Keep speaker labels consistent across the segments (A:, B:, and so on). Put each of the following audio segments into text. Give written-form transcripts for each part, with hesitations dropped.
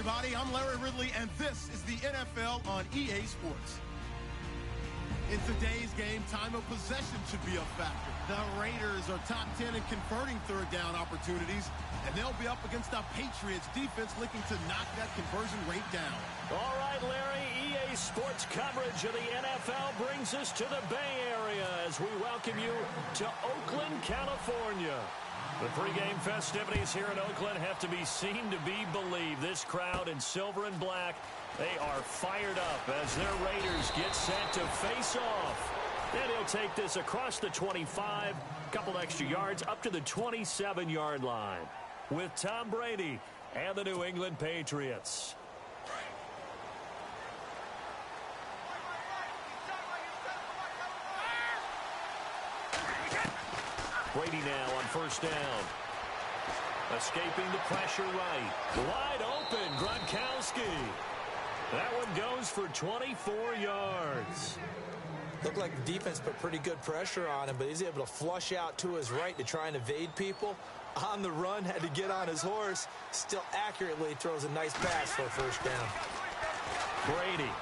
A: everybody. I'm Larry Ridley, and this is the NFL on EA Sports. In today's game, time of possession should be a factor. The Raiders are top 10 in converting third down opportunities, and they'll be up against the Patriots defense looking to knock that conversion rate down. All right, Larry, EA Sports coverage of the NFL brings us to the Bay Area as we welcome you to Oakland, California. The pregame festivities here in Oakland have to be seen to be believed. This crowd in silver and black, they are fired up as their Raiders get set to face off. And he'll take this across the 25, couple extra yards up to the 27-yard line with Tom Brady and the New England Patriots. Brady now on first down. Escaping the pressure right. Wide open, Gronkowski. That one goes for 24 yards.
B: Looked like the defense put pretty good pressure on him, but he's able to flush out to his right to try and evade people. On the run, had to get on his horse. Still accurately throws a nice pass for a first down.
A: Brady.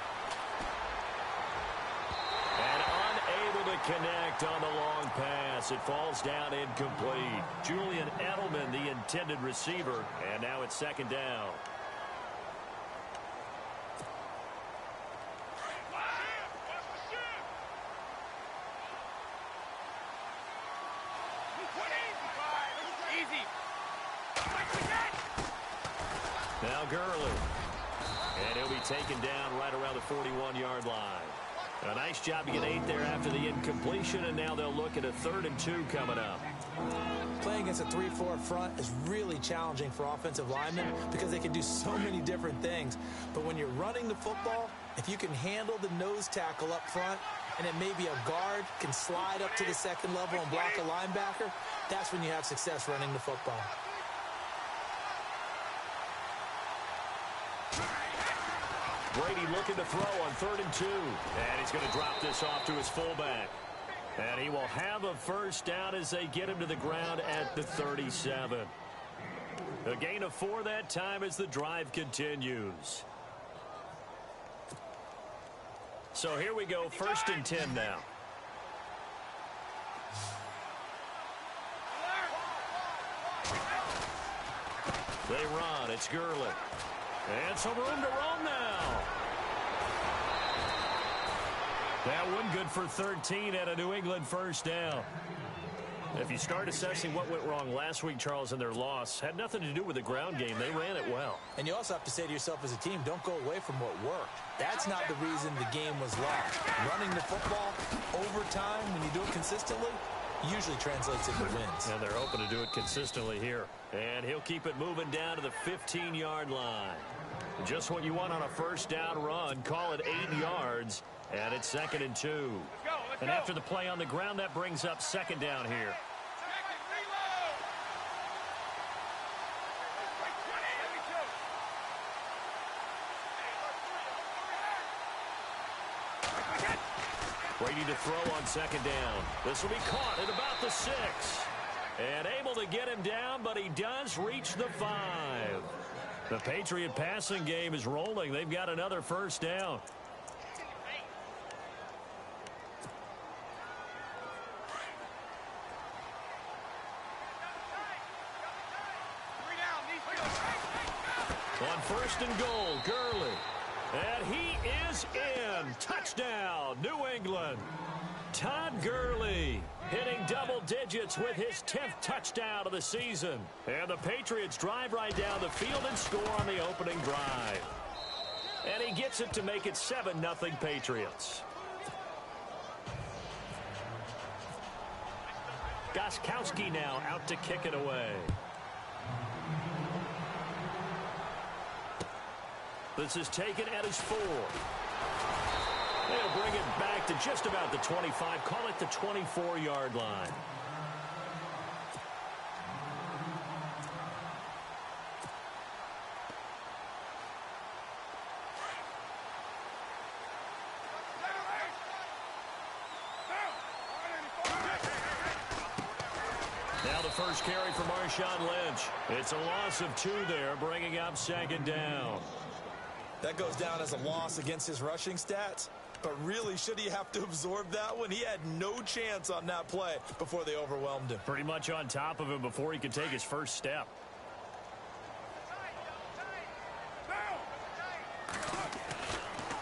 A: And unable to connect on the long pass. It falls down incomplete. Julian Edelman, the intended receiver, and now it's second down. Now Gurley. And he'll be taken down right around the 41-yard line. A nice job to get 8 there after the incompletion, and now they'll look at a 3rd and 2 coming up.
B: Playing against a 3-4 front is really challenging for offensive linemen because they can do so many different things. But when you're running the football, if you can handle the nose tackle up front, and it may be a guard can slide up to the second level and block a linebacker, that's when you have success running the football.
A: Brady looking to throw on 3rd and 2. And he's going to drop this off to his fullback. And he will have a first down as they get him to the ground at the 37. A gain of 4 that time as the drive continues. So here we go, 1st and 10 now. They run. It's Gurley. And some room to roam now. That one good for 13 at a New England first down. If you start assessing what went wrong last week, Charles, in their loss, had nothing to do with the ground game. They ran it well.
B: And you also have to say to yourself as a team, don't go away from what worked. That's not the reason the game was lost. Running the football over time, when you do it consistently, usually translates into wins.
A: And they're hoping to do it consistently here. And he'll keep it moving down to the 15-yard line. Just what you want on a first down run. Call it 8 yards. And it's 2nd and 2. Let's go. After the play on the ground, that brings up 2nd down here. Brady to throw on 2nd down. This will be caught at about the 6. And able to get him down, but he does reach the 5. The Patriot passing game is rolling. They've got another first down. On 1st and goal, Gurley. And he is in. Touchdown, New England. Todd Gurley hitting double digits with his 10th touchdown of the season. And the Patriots drive right down the field and score on the opening drive. And he gets it to make it 7-0 Patriots. Gostkowski now out to kick it away. This is taken at his 4. They'll bring it back to just about the 25. Call it the 24-yard line.
C: Now the first carry for Marshawn Lynch. It's a loss of 2 there, bringing up 2nd down.
B: That goes down as a loss against his rushing stats. But really, should he have to absorb that one? He had no chance on that play before they overwhelmed him.
C: Pretty much on top of him before he could take his first step.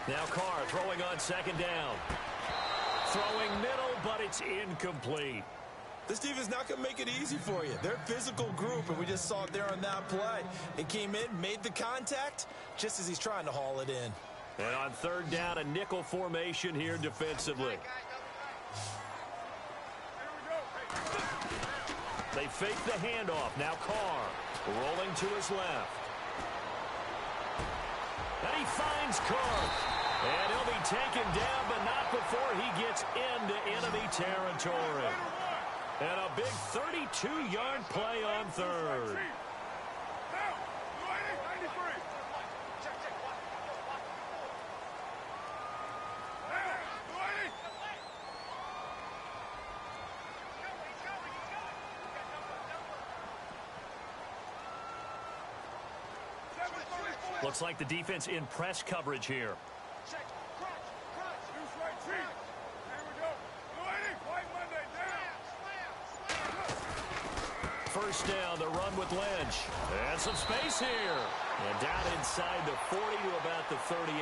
C: Now Carr throwing on 2nd down. Throwing middle, but it's incomplete.
B: This defense is not going to make it easy for you. They're a physical group, and we just saw it there on that play. It came in, made the contact, just as he's trying to haul it in.
C: And on 3rd down, a nickel formation here defensively. They fake the handoff. Now Carr rolling to his left. And he finds Cook. And he'll be taken down, but not before he gets into enemy territory. And a big 32-yard play on 3rd. Looks like the defense in press coverage here. First down, the run with Lynch. And some space here. And down inside the 40 to about the 38.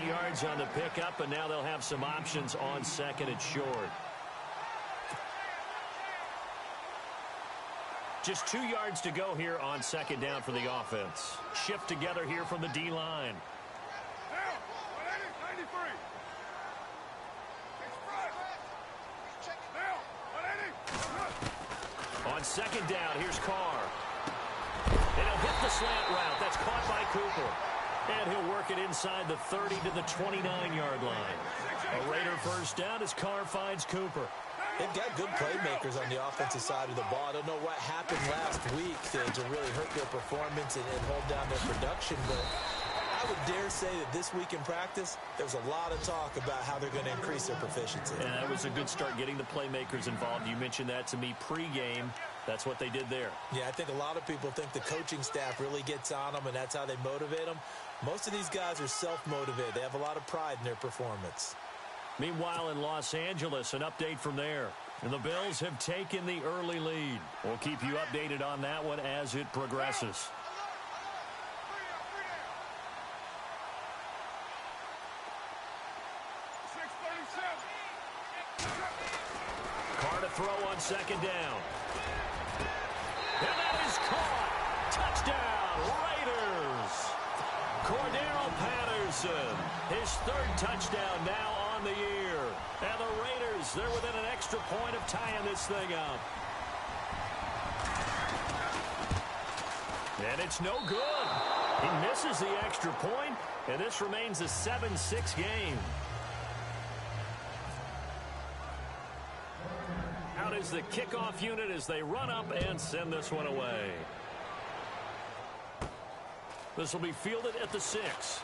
C: 8 yards on the pickup, and now they'll have some options on 2nd and short. Just 2 yards to go here on 2nd down for the offense. Shift together here from the D-line. On 2nd down, here's Carr. And he'll hit the slant route. That's caught by Cooper. And he'll work it inside the 30 to the 29-yard line. A Raider first down as Carr finds Cooper.
B: They've got good playmakers on the offensive side of the ball. I don't know what happened last week to really hurt their performance and hold down their production, but I would dare say that this week in practice, there's a lot of talk about how they're going to increase their proficiency.
C: And that was a good start getting the playmakers involved. You mentioned that to me pregame. That's what they did there.
B: Yeah, I think a lot of people think the coaching staff really gets on them, and that's how they motivate them. Most of these guys are self-motivated. They have a lot of pride in their performance.
C: Meanwhile, in Los Angeles, an update from there. And the Bills have taken the early lead. We'll keep you updated on that one as it progresses. Carr to throw on 2nd down. And that is caught. Touchdown, Raiders. Cordero Patterson, his 3rd touchdown now on the year. And the Raiders, they're within an extra point of tying this thing up. And it's no good. He misses the extra point, and this remains a 7-6 game. Out is the kickoff unit as they run up and send this one away. This will be fielded at the 6.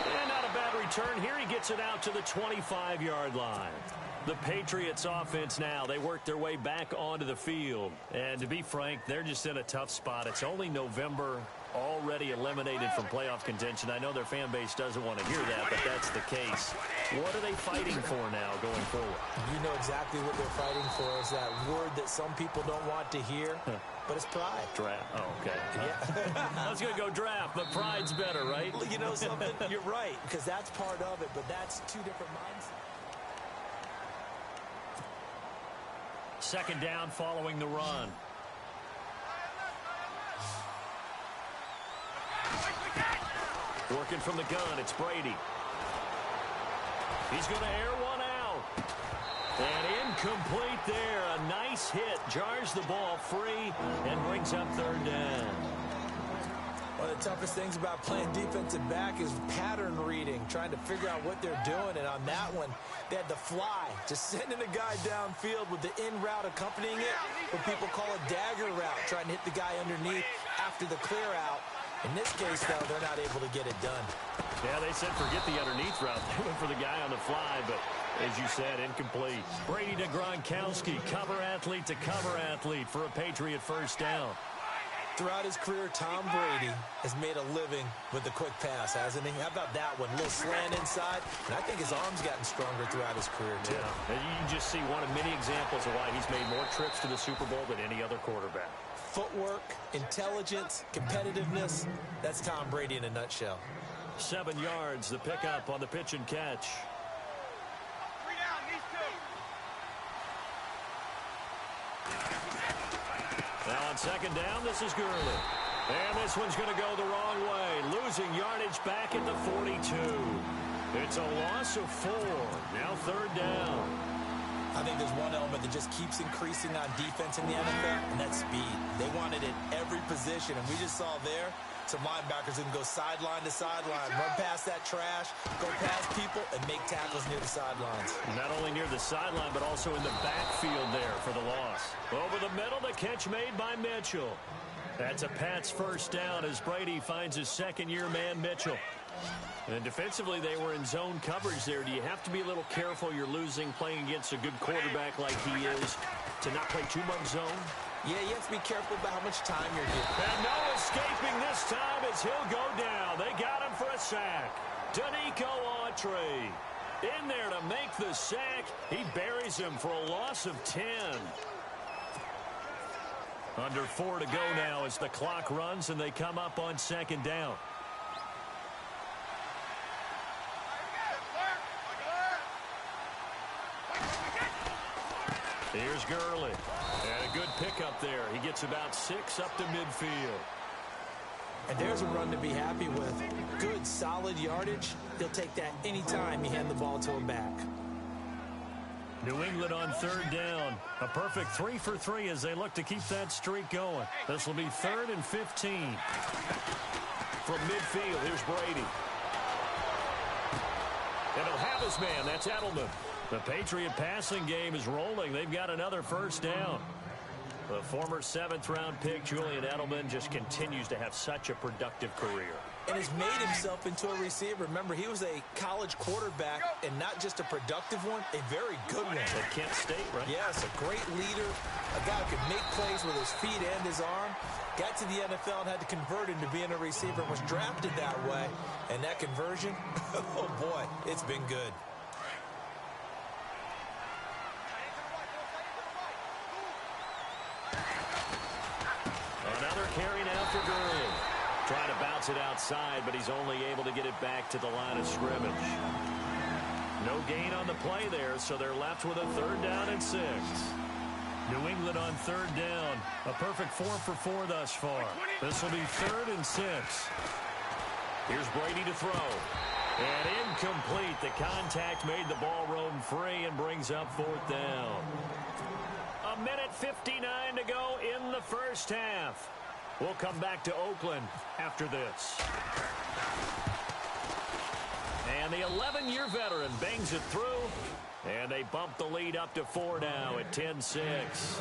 C: And not a bad return here. He gets it out to the 25-yard line. The Patriots offense now, they work their way back onto the field. And to be frank, they're just in a tough spot. It's only November, already eliminated from playoff contention. I know their fan base doesn't want to hear that, but that's the case. What are they fighting for now going forward?
B: You know exactly what they're fighting for is that word that some people don't want to hear, but it's pride.
C: Draft. Oh, okay. Yeah. I was going to go draft, but pride's better, right?
B: You know something? You're right, because that's part of it, but that's two different mindsets.
C: 2nd down following the run. Working from the gun, it's Brady. He's going to air one out. And incomplete there. A nice hit. Jars the ball free and brings up 3rd down.
B: One of the toughest things about playing defensive back is pattern reading, trying to figure out what they're doing. And on that one, they had to fly, just sending a guy downfield with the in route accompanying it, what people call a dagger route, trying to hit the guy underneath after the clear out. In this case, though, they're not able to get it done.
C: Yeah, they said forget the underneath route. They went for the guy on the fly, but as you said, incomplete. Brady to Gronkowski, cover athlete to cover athlete for a Patriot first down.
B: Throughout his career, Tom Brady has made a living with the quick pass, hasn't he? How about that one? A little slant inside, and I think his arm's gotten stronger throughout his career, too.
C: Yeah, and you can just see one of many examples of why he's made more trips to the Super Bowl than any other quarterback.
B: Footwork, intelligence, competitiveness, that's Tom Brady in a nutshell.
C: 7 yards, the pickup on the pitch and catch. Now on second down, this is Gurley. And this one's going to go the wrong way. Losing yardage back at the 42. It's a loss of 4. Now third down.
B: I think there's one element that just keeps increasing on defense in the NFL, and that's speed. They want it at every position, and we just saw there some linebackers that can go sideline to sideline, run past that trash, go past people, and make tackles near the sidelines.
C: Not only near the sideline, but also in the backfield there for the loss. Over the middle, the catch made by Mitchell. That's a Pats first down as Brady finds his second-year man, Mitchell. And defensively, they were in zone coverage there. Do you have to be a little careful you're losing playing against a good quarterback like he is to not play too much zone?
B: Yeah, you have to be careful about how much time you're getting.
C: And no escaping this time as he'll go down. They got him for a sack. Danico Autry in there to make the sack. He buries him for a loss of 10. Under 4 to go now as the clock runs and they come up on second down. Here's Gurley. And a good pickup there. He gets about 6 up to midfield.
B: And there's a run to be happy with. Good, solid yardage. He'll take that anytime you hand the ball to him back.
C: New England on third down. A perfect 3 for 3 as they look to keep that streak going. This will be 3rd and 15. From midfield, here's Brady. And he'll have his man. That's Edelman. The Patriot passing game is rolling. They've got another first down. The former 7th-round pick, Julian Edelman, just continues to have such a productive career.
B: And has made himself into a receiver. Remember, he was a college quarterback, and not just a productive one, a very good one.
C: At Kent State, right?
B: Yes, a great leader, a guy who could make plays with his feet and his arm. Got to the NFL and had to convert into being a receiver and was drafted that way. And that conversion, oh boy, it's been good.
C: Another carry now for Gurley. Trying to bounce it outside, but he's only able to get it back to the line of scrimmage. No gain on the play there, so they're left with a 3rd down and 6. New England on 3rd down. A perfect 4 for 4 thus far. This will be 3rd and 6. Here's Brady to throw. And incomplete. The contact made the ball roam free and brings up 4th down. 1:59 to go in the first half. We'll come back to Oakland after this. And the 11-year veteran bangs it through. And they bump the lead up to 4 now at 10-6.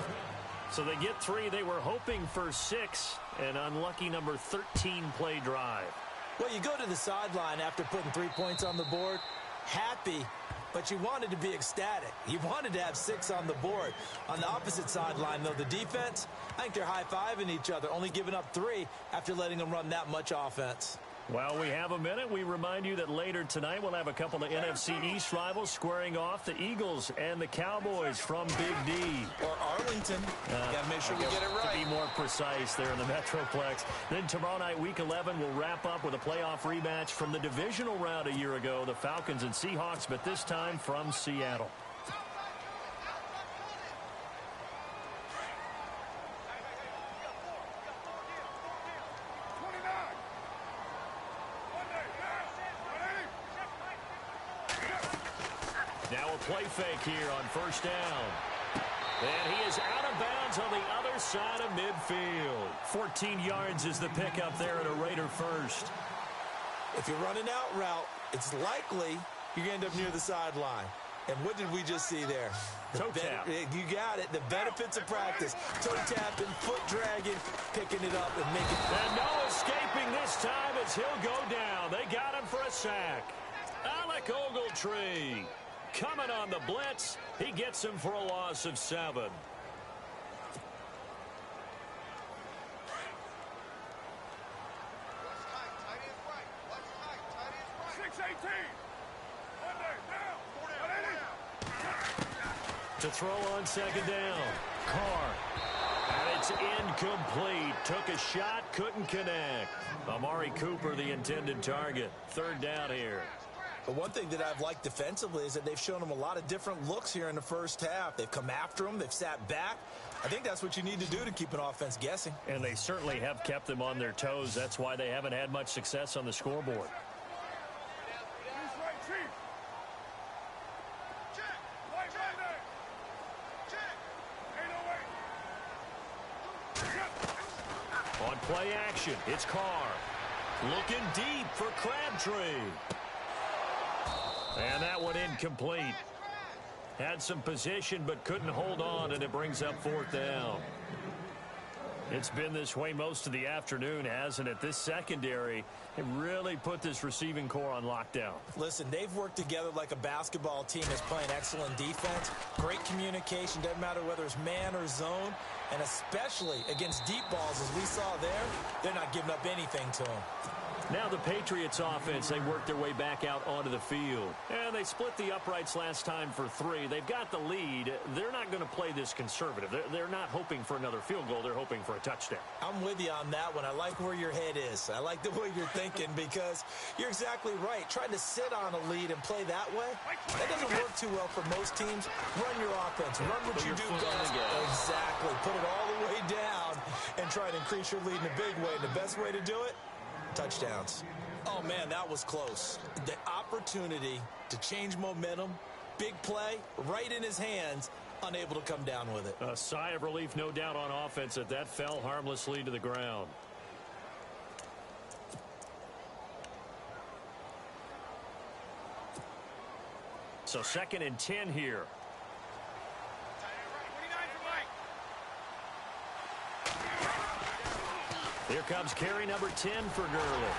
C: So they get 3. They were hoping for 6. An unlucky number 13 play drive.
B: Well, you go to the sideline after putting 3 points on the board, happy, but you wanted to be ecstatic. You wanted to have 6 on the board. On the opposite sideline, though, the defense, I think they're high-fiving each other, only giving up 3 after letting them run that much offense.
C: While we have a minute, we remind you that later tonight we'll have a couple of NFC East rivals squaring off, the Eagles and the Cowboys from Big D.
B: Or Arlington. Got to make sure we get it right.
C: To be more precise there in the Metroplex. Then tomorrow night, Week 11, we'll wrap up with a playoff rematch from the divisional round a year ago, the Falcons and Seahawks, but this time from Seattle. Now a play fake here on first down. And he is out of bounds on the other side of midfield. 14 yards is the pickup there at a Raider first.
B: If you're running out route, it's likely you're going to end up near the sideline. And what did we just see there?
C: Toe tap.
B: You got it. The benefits of practice. Toe tapping, foot dragging, picking it up and making it.
C: And no escaping this time as he'll go down. They got him for a sack. Erikg23 coming on the blitz. He gets him for a loss of 7. To throw on second down. Carr. And it's incomplete. Took a shot, couldn't connect. Amari Cooper, the intended target. 3rd down here.
B: But one thing that I've liked defensively is that they've shown him a lot of different looks here in the first half. They've come after him. They've sat back. I think that's what you need to do to keep an offense guessing.
C: And they certainly have kept them on their toes. That's why they haven't had much success on the scoreboard. On play action, it's Carr. Looking deep for Crabtree. And that one incomplete. Had some position but couldn't hold on, and it brings up 4th down. It's been this way most of the afternoon, hasn't it? This secondary, it really put this receiving core on lockdown.
B: Listen, they've worked together like a basketball team that's playing excellent defense. Great communication, doesn't matter whether it's man or zone. And especially against deep balls, as we saw there, they're not giving up anything to them.
C: Now the Patriots offense, they work their way back out onto the field. And they split the uprights last time for 3. They've got the lead. They're not going to play this conservative. They're not hoping for another field goal. They're hoping for a touchdown.
B: I'm with you on that one. I like where your head is. I like the way you're thinking because you're exactly right. Trying to sit on a lead and play that way, that doesn't work too well for most teams. Run your offense. Run what you do best. Exactly. Put it all the way down and try to increase your lead in a big way. And the best way to do it, touchdowns. Oh, man, that was close. The opportunity to change momentum, big play, right in his hands, unable to come down with it.
C: A sigh of relief, no doubt, on offense that fell harmlessly to the ground. So 2nd and 10 here. Here comes carry number 10 for Gurley.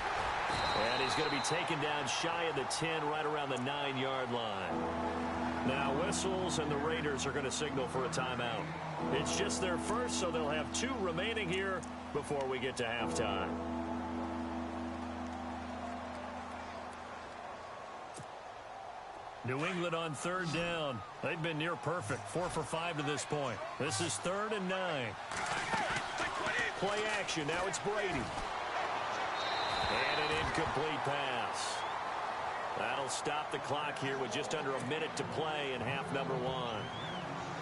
C: And he's going to be taken down shy of the 10, right around the 9-yard line. Now whistles, and the Raiders are going to signal for a timeout. It's just their first, so they'll have 2 remaining here before we get to halftime. New England on 3rd down. They've been near perfect, 4 for 5 to this point. This is 3rd and 9. Play action. Now it's Brady. And an incomplete pass. That'll stop the clock here with just under a minute to play in half number 1.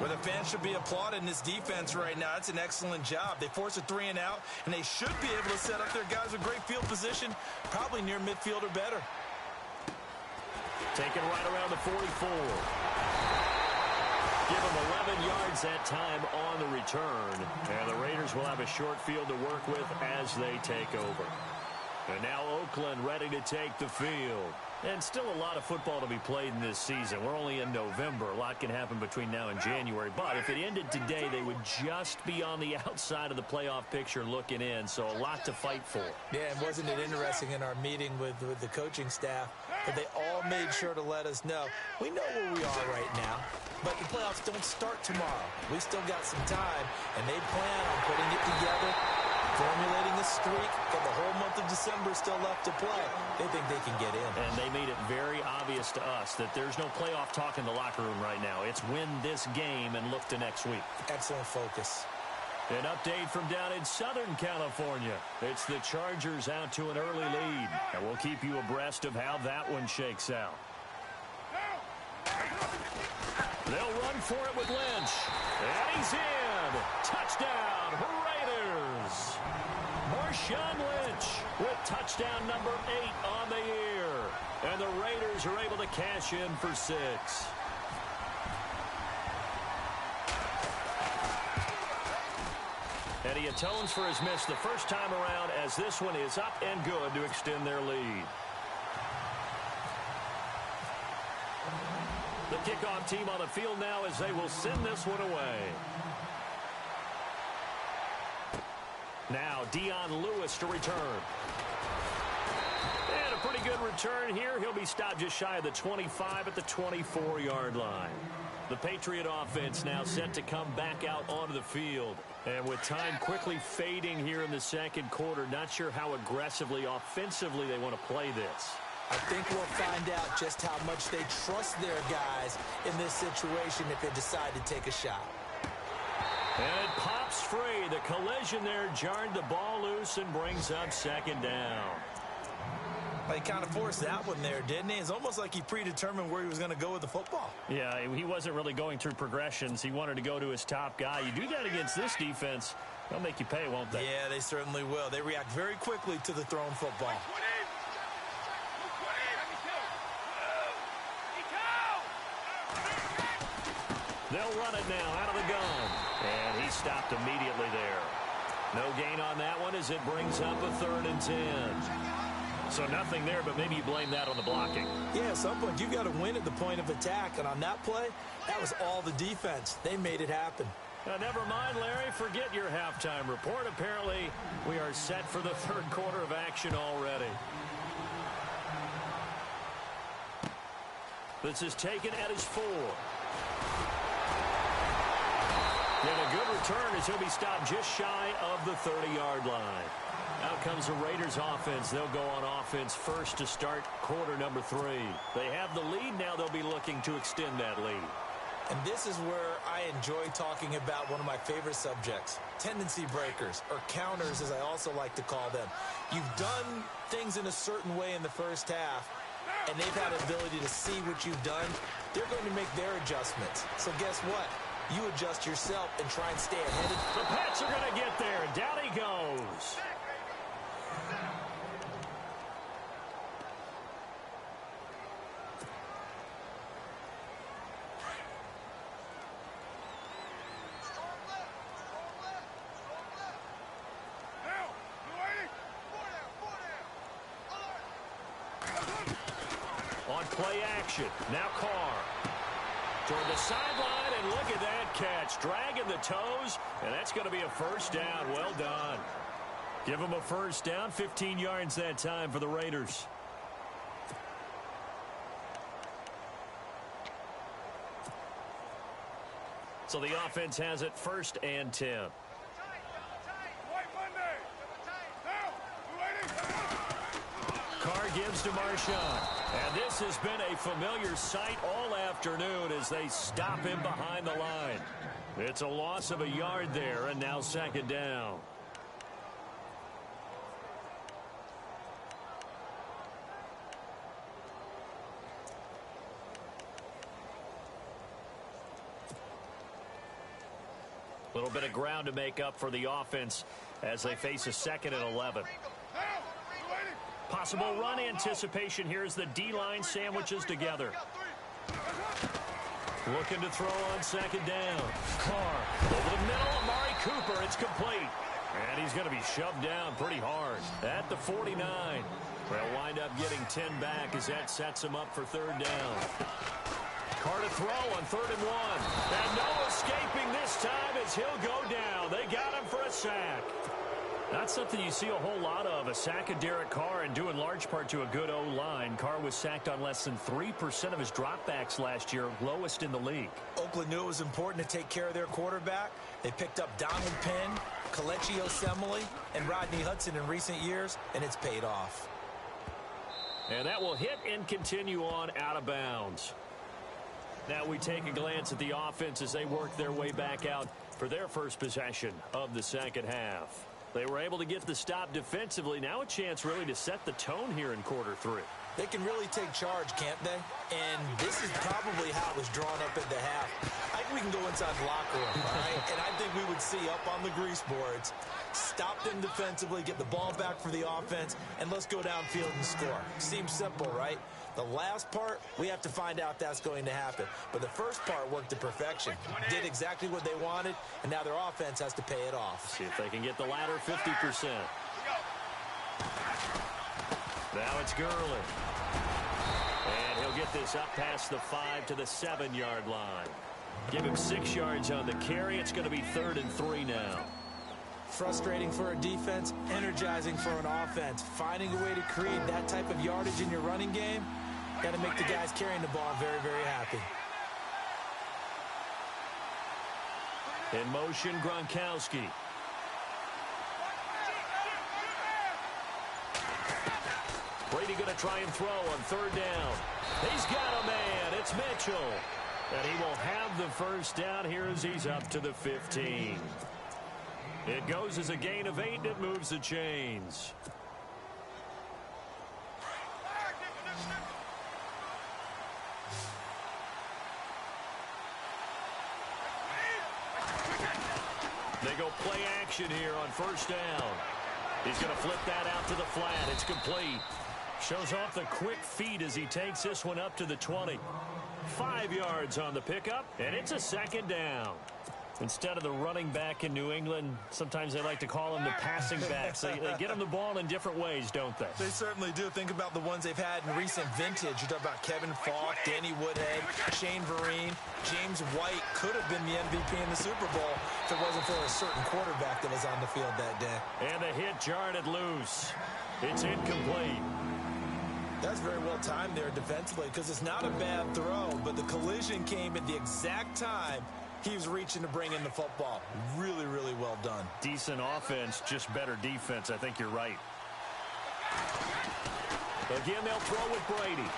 B: Well, the fans should be applauding this defense right now. It's an excellent job. They force a 3 and out, and they should be able to set up their guys with great field position, probably near midfield or better.
C: Taken right around the 44. Give them 11 yards that time on the return. And the Raiders will have a short field to work with as they take over. And now Oakland ready to take the field. And still a lot of football to be played in this season. We're only in November. A lot can happen between now and January. But if it ended today, they would just be on the outside of the playoff picture looking in. So a lot to fight for.
B: Yeah, and wasn't it interesting in our meeting with the coaching staff that they all made sure to let us know, we know where we are right now, but the playoffs don't start tomorrow. We still got some time, and they plan on putting it together, formulating a streak, got the whole month of December still left to play. They think they can get in.
C: And they made it very obvious to us that there's no playoff talk in the locker room right now. It's win this game and look to next week.
B: Excellent focus.
C: An update from down in Southern California. It's the Chargers out to an early lead. And we'll keep you abreast of how that one shakes out. They'll run for it with Lynch. And he's in. Touchdown, Raiders. Marshawn Lynch with touchdown number 8 on the year. And the Raiders are able to cash in for 6. And he atones for his miss the first time around as this one is up and good to extend their lead. The kickoff team on the field now as they will send this one away. Now Dion Lewis to return. And a pretty good return here. He'll be stopped just shy of the 25 at the 24-yard line. The Patriot offense now set to come back out onto the field. And with time quickly fading here in the second quarter, not sure how aggressively, offensively they want to play this.
B: I think we'll find out just how much they trust their guys in this situation if they decide to take a shot.
C: And it pops free. The collision there jarred the ball loose and brings up second down.
B: He kind of forced that one there, didn't he? It's almost like he predetermined where he was going to go with the football.
C: Yeah, he wasn't really going through progressions. He wanted to go to his top guy. You do that against this defense, they'll make you pay, won't they?
B: Yeah, they certainly will. They react very quickly to the thrown football.
C: They'll run it now out of the gun. And he stopped immediately there. No gain on that one as it brings up a 3rd and 10. So nothing there, but maybe you blame that on the blocking.
B: Yeah, at some point you've got to win at the point of attack. And on that play, that was all the defense. They made it happen.
C: Never mind, Larry. Forget your halftime report. Apparently, we are set for the 3rd quarter of action already. This is taken at his 4. And a good return as he'll be stopped just shy of the 30-yard line. Out comes the Raiders offense. They'll go on offense first to start quarter number 3. They have the lead. Now they'll be looking to extend that lead.
B: And this is where I enjoy talking about one of my favorite subjects, tendency breakers, or counters as I also like to call them. You've done things in a certain way in the first half, and they've had the ability to see what you've done. They're going to make their adjustments. So guess what? You adjust yourself and try and stay ahead.
C: The Pats are going to get there. Down he goes. On play action. Now Carr. Toward the sideline, and look at that catch. Dragging the toes, and that's going to be a first down. Well done. Give them a first down. 15 yards that time for the Raiders. So the offense has it 1st and 10. Carr gives to Marshawn. And this has been a familiar sight all afternoon as they stop him behind the line. It's a loss of a yard there, and now 2nd down. A little bit of ground to make up for the offense as they face a 2nd and 11. Possible run anticipation here as the D-line sandwiches together. Looking to throw on 2nd down. Carr over the middle. Amari Cooper. It's complete. And he's going to be shoved down pretty hard at the 49. They'll wind up getting 10 back as that sets him up for 3rd down. Carr to throw on 3rd and 1. And no escaping this time as he'll go down. They got him for a sack. Not something you see a whole lot of, a sack of Derek Carr, and due in large part to a good O-line. Carr was sacked on less than 3% of his dropbacks last year, lowest in the league.
B: Oakland knew it was important to take care of their quarterback. They picked up Donald Penn, Kelechi Osemele, and Rodney Hudson in recent years, and it's paid off.
C: And that will hit and continue on out of bounds. Now we take a glance at the offense as they work their way back out for their first possession of the second half. They were able to get the stop defensively. Now a chance really to set the tone here in quarter 3.
B: They can really take charge, can't they? And this is probably how it was drawn up at the half. I think we can go inside the locker room, all right? And I think we would see up on the grease boards, stop them defensively, get the ball back for the offense, and let's go downfield and score. Seems simple, right? The last part, we have to find out that's going to happen. But the first part worked to perfection. Did exactly what they wanted, and now their offense has to pay it off.
C: See if they can get the latter 50%. Now it's Gurley. And he'll they'll get this up past the 5 to the 7-yard line. Give him 6 yards on the carry. It's going to be 3rd and 3 now.
B: Frustrating for a defense, energizing for an offense. Finding a way to create that type of yardage in your running game, got to make the guys carrying the ball very, very happy.
C: In motion, Gronkowski. Brady going to try and throw on 3rd down. He's got a man. It's Mitchell. And he will have the first down here as he's up to the 15. It goes as a gain of 8, and it moves the chains. They go play action here on 1st down. He's going to flip that out to the flat. It's complete. Shows off the quick feet as he takes this one up to the 20. 5 yards on the pickup, and it's a 2nd down. Instead of the running back in New England, sometimes they like to call them the passing backs. They get them the ball in different ways, don't they?
B: They certainly do. Think about the ones they've had in recent vintage. You talk about Kevin Falk, Danny Woodhead, Shane Vereen, James White could have been the MVP in the Super Bowl if it wasn't for a certain quarterback that was on the field that day.
C: And the hit jarred it loose. It's incomplete.
B: That's very well timed there defensively because it's not a bad throw, but the collision came at the exact time he was reaching to bring in the football. Really, really well done.
C: Decent offense, just better defense. I think you're right. Again, they'll throw with Brady.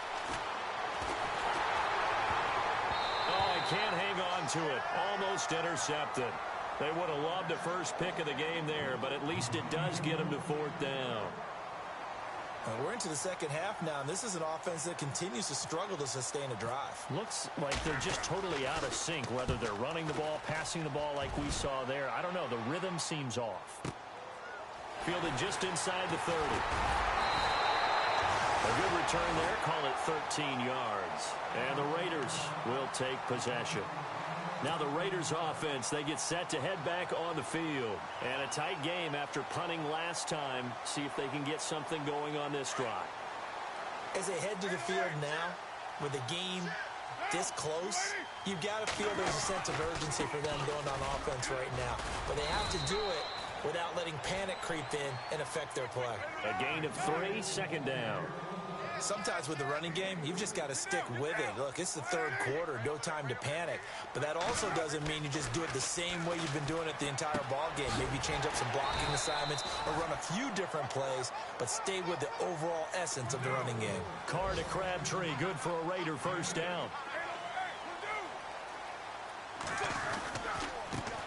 C: Oh, he can't hang on to it. Almost intercepted. They would have loved the first pick of the game there, but at least it does get him to 4th down.
B: We're into the 2nd half now, and this is an offense that continues to struggle to sustain a drive.
C: Looks like they're just totally out of sync, whether they're running the ball, passing the ball like we saw there. I don't know. The rhythm seems off. Fielded just inside the 30. A good return there. Call it 13 yards. And the Raiders will take possession. Now the Raiders offense, they get set to head back on the field. And a tight game after punting last time. See if they can get something going on this drive.
B: As they head to the field now, with the game this close, you've got to feel there's a sense of urgency for them going on offense right now. But they have to do it without letting panic creep in and affect their play.
C: A gain of 3, 2nd down.
B: Sometimes with the running game, you've just got to stick with it. Look, it's the 3rd quarter, no time to panic. But that also doesn't mean you just do it the same way you've been doing it the entire ball game. Maybe change up some blocking assignments or run a few different plays, but stay with the overall essence of the running game.
C: Carr to Crabtree, good for a Raider 1st down.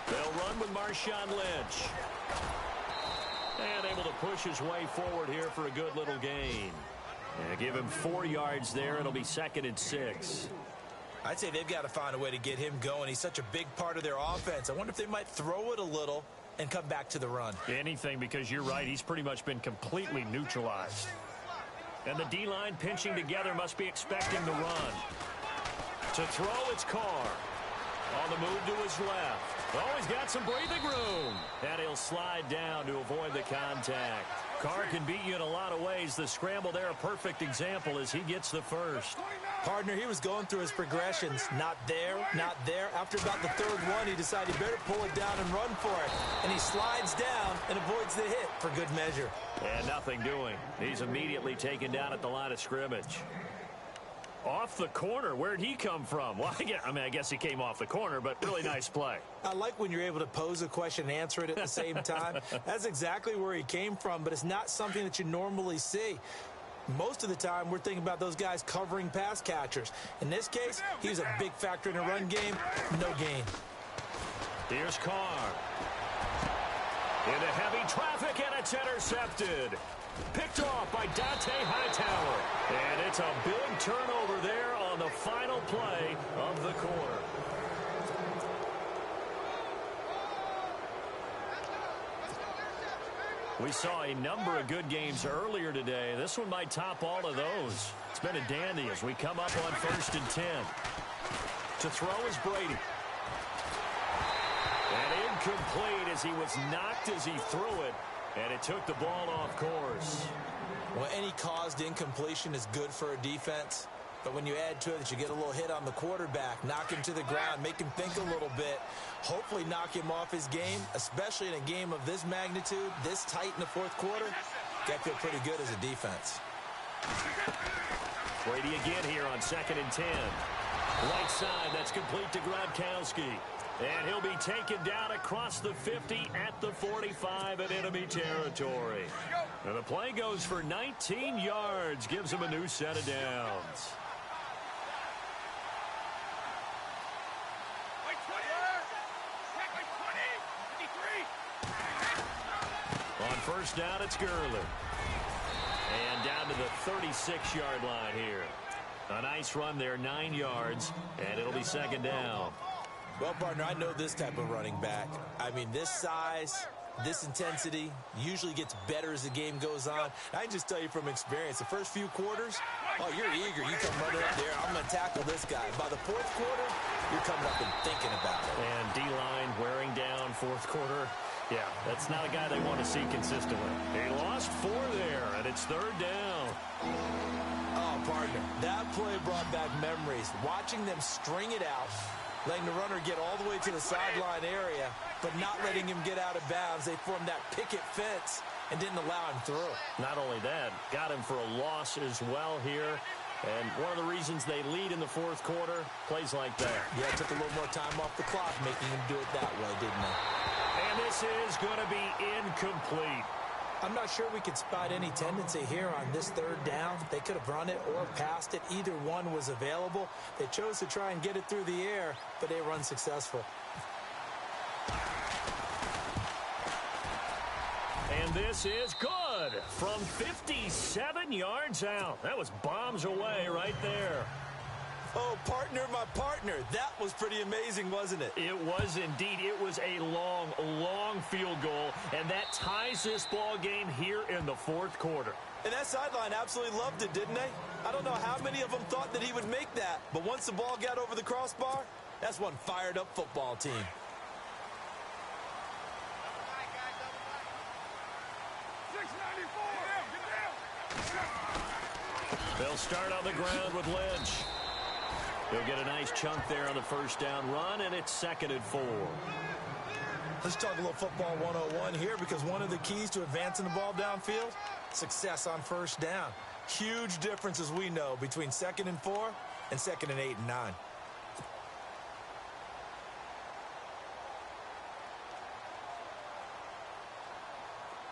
C: They'll run with Marshawn Lynch. And able to push his way forward here for a good little gain. And give him 4 yards there. It'll be 2nd and 6.
B: I'd say they've got to find a way to get him going. He's such a big part of their offense. I wonder if they might throw it a little and come back to the run.
C: Anything, because you're right. He's pretty much been completely neutralized. And the D-line pinching together must be expecting the run. To throw, it's Carr. On the move to his left. Oh, he's got some breathing room. And he'll slide down to avoid the contact. Carr can beat you in a lot of ways. The scramble there, a perfect example as he gets the first.
B: Partner, he was going through his progressions. Not there, not there. After about the 3rd one, he decided he better pull it down and run for it. And he slides down and avoids the hit for good measure.
C: And nothing doing. He's immediately taken down at the line of scrimmage. Off the corner. Where'd he come from? Well, I guess he came off the corner, but really nice play.
B: I like when you're able to pose a question and answer it at the same time. That's exactly where he came from, but it's not something that you normally see. Most of the time, we're thinking about those guys covering pass catchers. In this case, he's a big factor in a run game. No gain.
C: Here's Carr. Into heavy traffic, and it's intercepted. Picked off by Dante Hightower. And it's a big turnover there on the final play of the quarter. We saw a number of good games earlier today. This one might top all of those. It's been a dandy as we come up on 1st and 10. To throw is Brady. And incomplete as he was knocked as he threw it. And it took the ball off course.
B: Well, any caused incompletion is good for a defense. But when you add to it that you get a little hit on the quarterback, knock him to the ground, make him think a little bit, hopefully knock him off his game, especially in a game of this magnitude, this tight in the fourth quarter, got to feel pretty good as a defense.
C: Brady again here on 2nd and 10. Right side, that's complete to Gronkowski. And he'll be taken down across the 50 at the 45 in enemy territory. And the play goes for 19 yards, gives him a new set of downs. On first down, it's Gurley. And down to the 36-yard line here. A nice run there, 9 yards, and it'll be 2nd down.
B: Well, partner, I know this type of running back. I mean, this size, this intensity usually gets better as the game goes on. I can just tell you from experience, the first few quarters, oh, you're eager. You come running up there, I'm going to tackle this guy. By the fourth quarter, you're coming up and thinking about it.
C: And D-line wearing down fourth quarter. Yeah, that's not a guy they want to see consistently. They lost 4 there, and it's 3rd down.
B: Oh, partner, that play brought back memories. Watching them string it out, letting the runner get all the way to the sideline area, but not letting him get out of bounds. They formed that picket fence and didn't allow him through.
C: Not only that, got him for a loss as well here. And one of the reasons they lead in the fourth quarter, plays like that.
B: Yeah, it took a little more time off the clock, making him do it that way, didn't they?
C: And this is going to be incomplete.
B: I'm not sure we could spot any tendency here on this 3rd down. They could have run it or passed it. Either one was available. They chose to try and get it through the air, but they were unsuccessful.
C: And this is good from 57 yards out. That was bombs away right there.
B: Oh, partner, my partner. That was pretty amazing, wasn't it?
C: It was indeed. It was a long, long field goal, and that ties this ball game here in the fourth quarter.
B: And that sideline absolutely loved it, didn't they? I don't know how many of them thought that he would make that, but once the ball got over the crossbar, that's one fired-up football team.
C: They'll start on the ground with Lynch. He'll get a nice chunk there on the first down run, and it's 2nd and 4.
B: Let's talk a little football 101 here, because one of the keys to advancing the ball downfield, success on first down. Huge difference, as we know, between 2nd and 4 and 2nd and 8 and 9.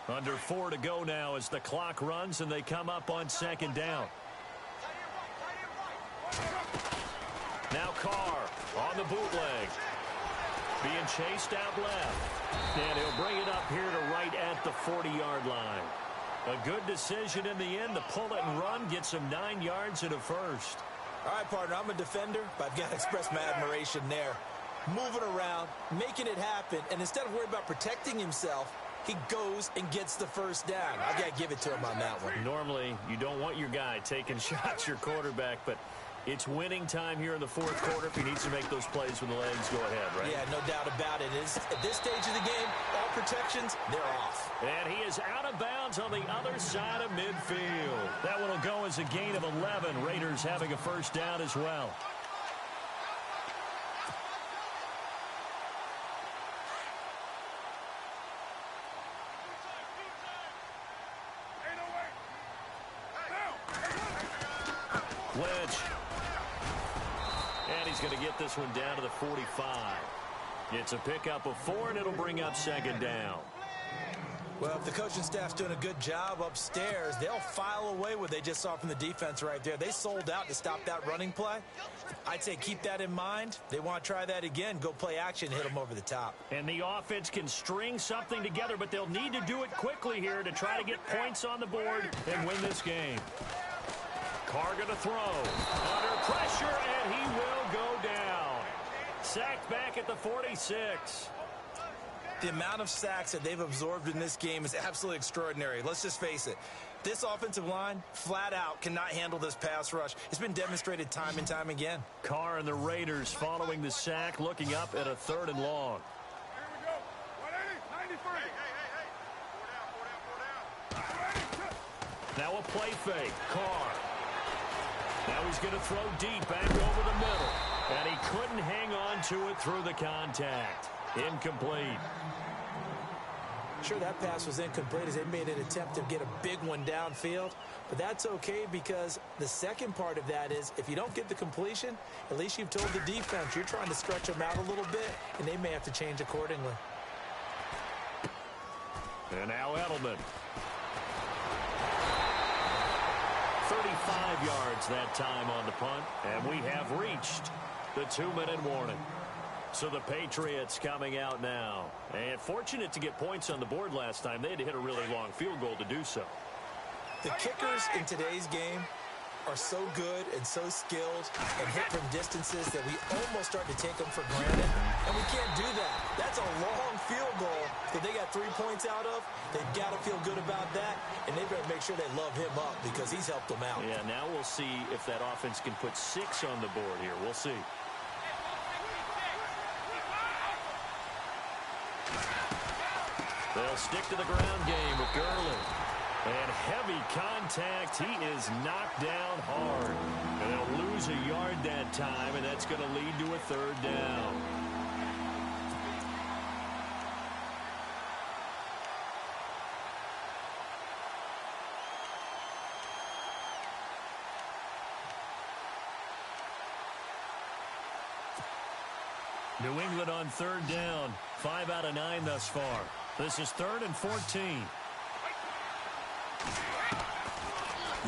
C: Under 4 to go now as the clock runs, and they come up on 2nd down. Now Carr on the bootleg. Being chased out left. And he'll bring it up here to right at the 40-yard line. A good decision in the end to pull it and run. Gets him 9 yards and a first.
B: All right, partner, I'm a defender, but I've got to express my admiration there. Moving around, making it happen, and instead of worrying about protecting himself, he goes and gets the first down. I got to give it to him on that one.
C: Normally, you don't want your guy taking shots, your quarterback, but it's winning time here in the fourth quarter. If he needs to make those plays with the legs, go ahead, right?
B: Yeah, no doubt about it. At this stage of the game, all protections, they're off.
C: And he is out of bounds on the other side of midfield. That one will go as a gain of 11. Raiders having a first down as well. Lynch. And he's going to get this one down to the 45. It's a pickup of 4, and it'll bring up 2nd down.
B: Well, if the coaching staff's doing a good job upstairs, they'll file away what they just saw from the defense right there. They sold out to stop that running play. I'd say keep that in mind. They want to try that again, go play action, hit them over the top.
C: And the offense can string something together, but they'll need to do it quickly here to try to get points on the board and win this game. Carr going to throw. Under pressure, and he will go down. Sacked back at the 46.
B: The amount of sacks that they've absorbed in this game is absolutely extraordinary. Let's just face it. This offensive line, flat out, cannot handle this pass rush. It's been demonstrated time and time again.
C: Carr and the Raiders following the sack, looking up at a 3rd and long.
D: Here we go. 180, 93.
C: Now a play fake. Carr. Now he's going to throw deep back over the middle. And he couldn't hang on to it through the contact. Incomplete.
B: Sure, that pass was incomplete as they made an attempt to get a big one downfield. But that's okay because the second part of that is if you don't get the completion, at least you've told the defense you're trying to stretch them out a little bit, and they may have to change accordingly.
C: And now Edelman. 35 yards that time on the punt, and we have reached the 2-minute warning. So the Patriots coming out now. And fortunate to get points on the board last time. They had to hit a really long field goal to do so.
B: The kickers in today's game are so good and so skilled and hit from distances that we almost start to take them for granted. And we can't do that. That's a long field goal that they got 3 points out of. They've got to feel good about that, and they better make sure they love him up because he's helped them out.
C: Yeah, now we'll see if that offense can put 6 on the board here. We'll see. They'll stick to the ground game with Gurley. And heavy contact. He is knocked down hard. And they'll lose a yard that time, and that's going to lead to a 3rd down. New England on 3rd down. 5 out of 9 thus far. This is 3rd and 14.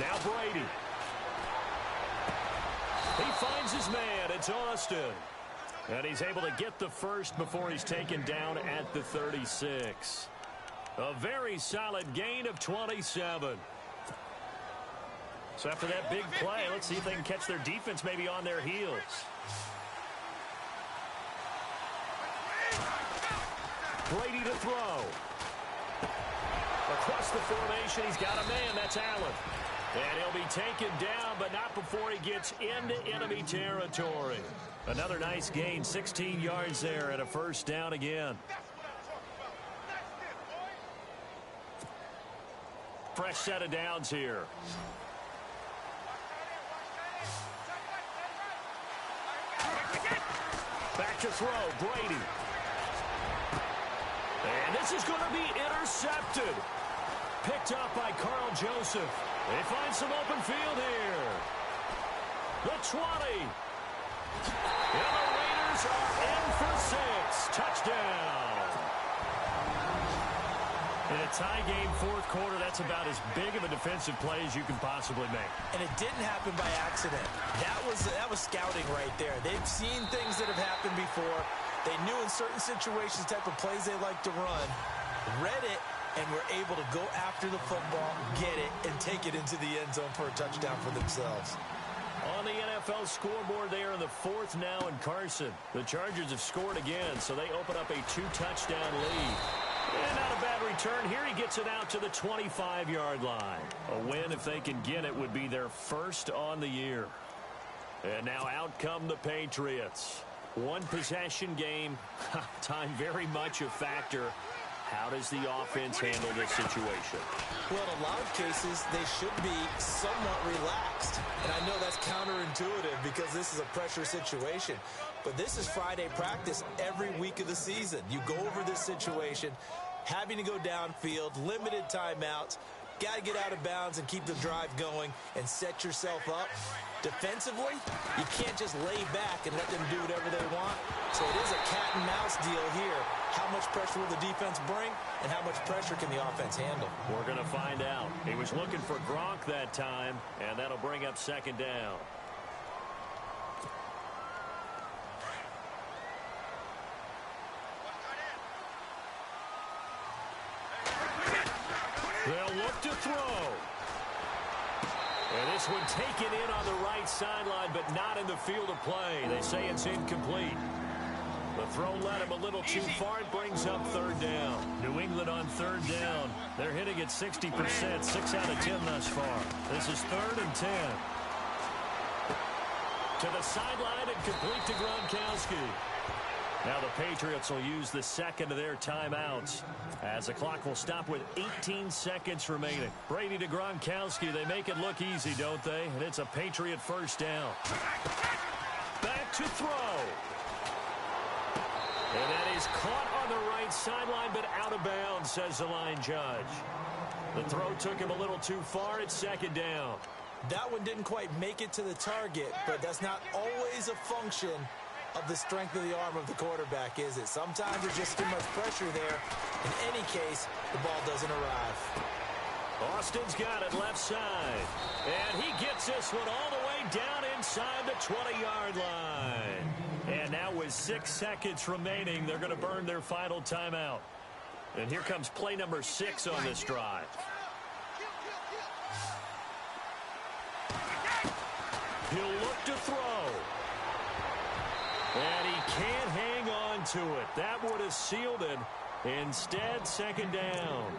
C: Now Brady. He finds his man. It's Austin. And he's able to get the first before he's taken down at the 36. A very solid gain of 27. So after that big play, let's see if they can catch their defense maybe on their heels. Brady to throw. Across the formation, he's got a man. That's Allen. And he'll be taken down, but not before he gets into enemy territory. Another nice gain, 16 yards there, and a 1st down again. Fresh set of downs here. Back to throw, Brady. And this is going to be intercepted. Picked up by Carl Joseph. They find some open field here. The 20. And the Raiders are in for 6. Touchdown. In a tie game, 4th quarter, that's about as big of a defensive play as you can possibly make.
B: And it didn't happen by accident. That was scouting right there. They've seen things that have happened before. They knew in certain situations the type of plays they like to run, read it, and were able to go after the football, get it, and take it into the end zone for a touchdown for themselves.
C: On the NFL scoreboard, they are in the 4th now in Carson. The Chargers have scored again, so they open up a 2-touchdown lead. And not a bad return here. He gets it out to the 25-yard line. A win, if they can get it, would be their 1st on the year. And now out come the Patriots. 1-possession game. Time very much a factor. How does the offense handle this situation?
B: Well, in a lot of cases, they should be somewhat relaxed. And I know that's counterintuitive because this is a pressure situation. But this is Friday practice every week of the season. You go over this situation, having to go downfield, limited timeouts, got to get out of bounds and keep the drive going and set yourself up. Defensively, you can't just lay back and let them do whatever they want. So it is a cat and mouse deal here. How much pressure will the defense bring and how much pressure can the offense handle?
C: We're going to find out. He was looking for Gronk that time, and that'll bring up 2nd down. They'll look to throw. And this one taken in on the right sideline, but not in the field of play. They say it's incomplete. The throw led him a little too far. It brings up 3rd down. New England on 3rd down. They're hitting at 60%, 6 out of 10 thus far. This is 3rd and 10. To the sideline and complete to Gronkowski. Now the Patriots will use the second of their timeouts as the clock will stop with 18 seconds remaining. Brady to Gronkowski. They make it look easy, don't they? And it's a Patriot first down. Back to throw. And that is caught on the right sideline, but out of bounds, says the line judge. The throw took him a little too far. It's second down.
B: That one didn't quite make it to the target, but that's not always a function of the strength of the arm of the quarterback, is it? Sometimes there's just too much pressure there. In any case, the ball doesn't arrive.
C: Austin's got it left side. And he gets this one all the way down inside the 20-yard line. And now with 6 seconds remaining, they're going to burn their final timeout. And here comes play number 6 on this drive. He'll look to throw. And he can't hang on to it. That would have sealed it. Instead, second down.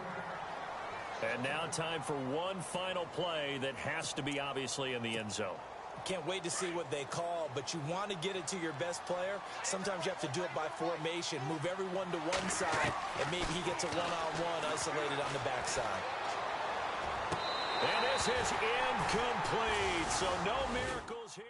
C: And now time for one final play that has to be obviously in the end zone.
B: Can't wait to see what they call, but you want to get it to your best player. Sometimes you have to do it by formation. Move everyone to one side, and maybe he gets a one-on-one isolated on the backside.
C: And this is incomplete, so no miracles here.